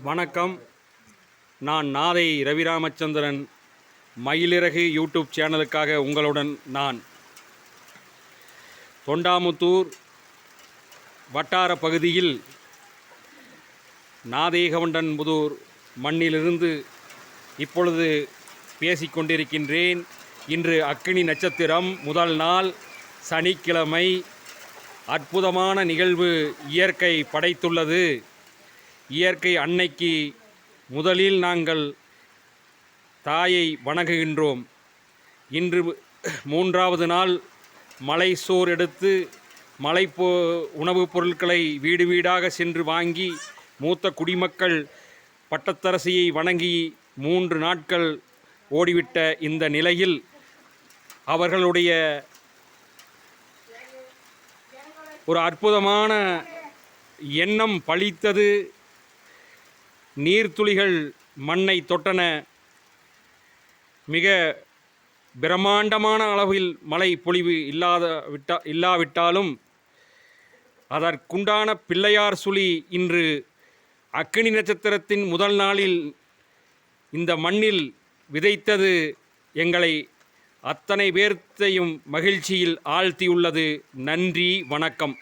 வணக்கம். நான் நாதை ரவிராமச்சந்திரன். மயிலிறகு யூடியூப் சேனலுக்காக உங்களுடன் நான். தொண்டாமுத்தூர் வட்டார பகுதியில் நாதேகவுண்டன்புதூர் மண்ணிலிருந்து இப்பொழுது பேசிக்கொண்டிருக்கின்றேன். இன்று அக்கினி நட்சத்திரம் முதல் நாள் சனிக்கிழமை. அற்புதமான நிகழ்வு இயற்கை படைத்துள்ளது. இயற்கை அன்னைக்கு முதலில் நாங்கள் தாயை வணங்குகின்றோம். இன்று மூன்றாவது நாள் மலை சோறு எடுத்து உணவுப் பொருட்களை வீடு வீடாக சென்று வாங்கி மூத்த குடிமக்கள் பட்டத்தரசியை வணங்கி 3 நாட்கள் ஓடிவிட்ட இந்த நிலையில் அவர்களுடைய ஒரு அற்புதமான எண்ணம் பலித்தது. நீர்த்துளிகள் மண்ணை தொட்டன. மிக பிரம்மாண்டமான அளவில் மழை பொழிவு இல்லாவிட்டாலும் அதற்குண்டான பிள்ளையார் சுழி இன்று அக்கினி நட்சத்திரத்தின் முதல் நாளில் இந்த மண்ணில் விதைத்தது எங்களை அத்தனை பேர்த்தையும் மகிழ்ச்சியில் ஆழ்த்தியுள்ளது. நன்றி, வணக்கம்.